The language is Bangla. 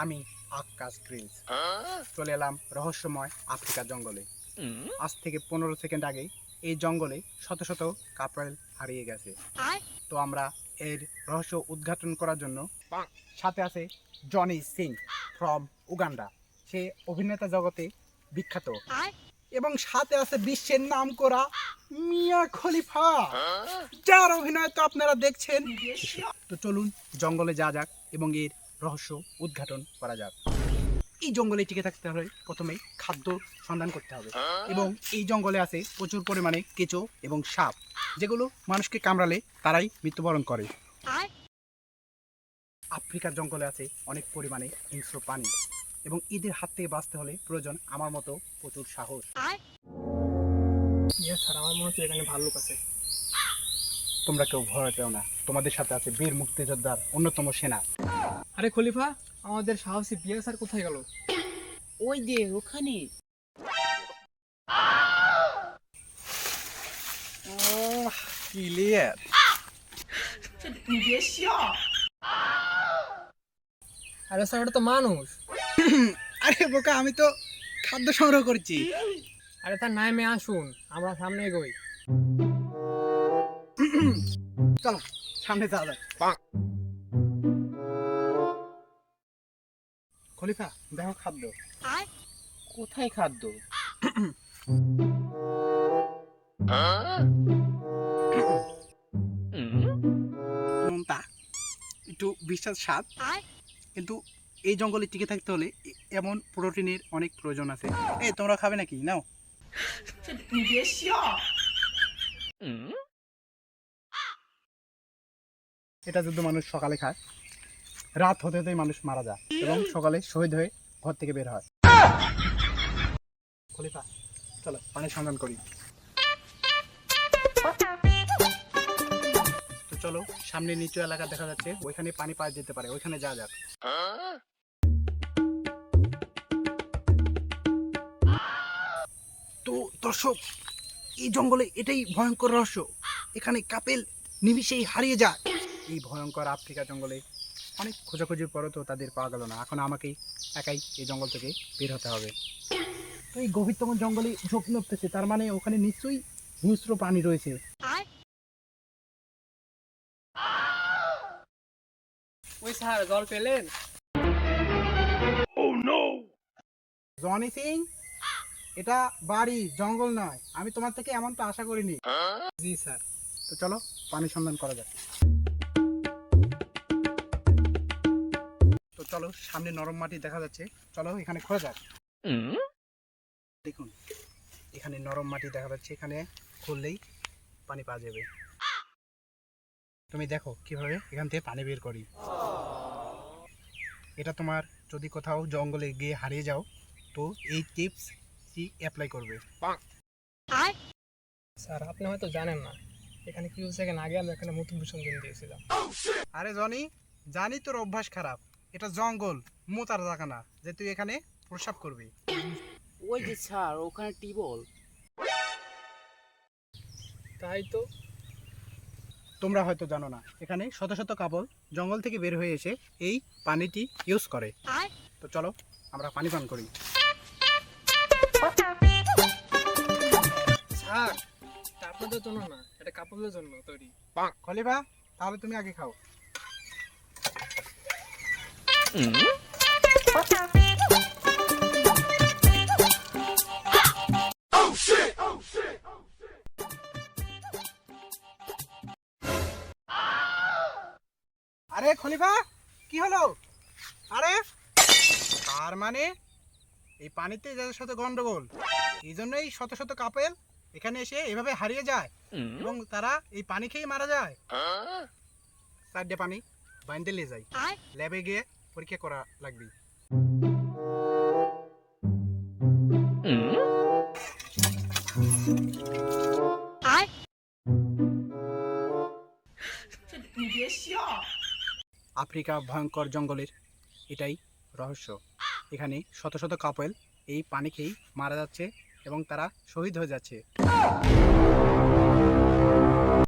আমি আকাশ গ্রিলস চলে এলাম রহস্যময় আফ্রিকার জঙ্গলে। আজ থেকে 15 সেকেন্ড আগে এই জঙ্গলে শত শত কাপড় হারিয়ে গেছে। তো আমরা এর রহস্য উদ্ঘাটন করার জন্য সাথে আছে জনি সিং ফ্রম উগান্ডা। সে অভিনেতা জগতে বিখ্যাত এবং সাথে আছে বিশ্বের নামকরা মিয়া খলিফা, যার অভিনয় তো আপনারা দেখছেন। তো চলুন জঙ্গলে যা যাক এবং এর রহস্য উদ্ঘাটন করা যাক। এই জঙ্গলে টিকে থাকতে হলে প্রথমে খাদ্য সন্ধান করতে হবে এবং এই জঙ্গলে আছে প্রচুর পরিমাণে কেঁচো এবং সাপ, যেগুলো মানুষকে কামড়ালে তারাই মৃত্যুবরণ করে। আফ্রিকার জঙ্গলে আছে অনেক পরিমাণে হিংস্র প্রাণী এবং এদের হাত থেকে বাঁচতে হলে প্রয়োজন আমার মতো প্রচুর সাহস। স্যার, আমার মনে হচ্ছে এখানে ভাল্লুক আছে। তোমরা কেউ ভয় পেও না, তোমাদের সাথে আছে বীর মুক্তিযোদ্ধার অন্যতম সেনা। আরে খলিফা, আমাদের সাহসী পিয়া স্যার কোথায় গেল? ওই যে ওখানে। ক্লিয়ার। আরে স্যার, ওটা তো মানুষ। আরে বোকা, আমি তো খাদ্য সংগ্রহ করছি। আরে তার নামে আসুন, আমরা সামনে এগোই। চলো সামনে যাওয়া যাক। খলিফা, দেখো খাদ্য। কোথায় খাদ্য? তা একটু বিশ্বাস স্বাদ, কিন্তু এই জঙ্গলে টিকে থাকতে হলে এমন প্রোটিনের অনেক প্রয়োজন আছে। এই তোমরা খাবে নাকি? নাও। এটা যদি মানুষ সকালে খায়, রাত হতে হতেই মানুষ মারা যায় এবং সকালে শহীদ হয়ে ঘর থেকে বের হয়। খলিফা, চলো পানির সন্ধান করি। তো চলো, সামনে নিচু এলাকা দেখা যাচ্ছে, ওইখানে পানি পাওয়া যেতে পারে, ওইখানে যা যাক। তো দর্শক, এই জঙ্গলে এটাই ভয়ঙ্কর রহস্য, এখানে কাপেল নিমিষেই হারিয়ে যায়। এই ভয়ঙ্কর আফ্রিকা জঙ্গলে অনেক খোঁজাখুঁজির পরও তো তাদের পাওয়া গেল না। এখন আমাকেই একাই এই জঙ্গল থেকে বের হতে হবে। তো এই গভীরতম জঙ্গলে ঝোঁক নড়তেছে, তার মানে ওখানে নিশ্চয়ই হিংস্র প্রাণী রয়েছে। ওই স্যার, জল পেলেন? জনি সিং, এটা বাড়ি, জঙ্গল নয়। আমি তোমার থেকে এমনটা আশা করিনি। জি স্যার। তো চলো পানি সন্ধান করা যাক। তো চলো, সামনে নরম মাটি দেখা যাচ্ছে, চলো এখানে খোঁজা যাক। দেখুন, এখানে নরম মাটি দেখা যাচ্ছে, এখানে খুললেই পানি পাওয়া যাবে। তুমি দেখো কিভাবে এখান থেকে পানি বের করি। এটা তোমার যদি কোথাও জঙ্গলে গিয়ে হারিয়ে যাও, তো এই টিপস কি অ্যাপ্লাই করবে। স্যার, আপনি হয়তো জানেন না, এখানে কিছু সেকেন্ড আগে আমি এখানে মধু বিসর্জন দিয়েছিলাম। আরে জনি, জানি তোর অভ্যাস খারাপ, এটা জঙ্গল, মোতার জায়গা না যে তুই এখানে প্রস্রাব করবি। ওই যে স্যার, ওখানে টিবল। তাই তো। তোমরা হয়তো জানো না, এখানে শত শত কাপল জঙ্গল থেকে বের হয়ে এসে এই পানিটি ইউজ করে। তো চলো আমরা পানি পান করি। স্যার, এটা আপনাদের জন্য না, এটা কাপড়দের জন্য তৈরি। খলিফা, তাহলে তুমি আগে খাও। আরে খলিফা, কি হলো? আরে তার মানে এই পানিতে যাদের সাথে গন্ডগোল, এই জন্যই শত শত কাপেল এখানে এসে এভাবে হারিয়ে যায় এবং তারা এই পানি খেয়ে মারা যায়। চারটে পানি বাইন্দে নিয়ে যাই, ল্যাবে গিয়ে পরীক্ষা করা লাগবে। আফ্রিকা ভয়ঙ্কর জঙ্গলের এটাই রহস্য। এখানে শত শত কাপল এই পানি খেয়েই মারা যাচ্ছে এবং তারা শহীদ হয়ে যাচ্ছে।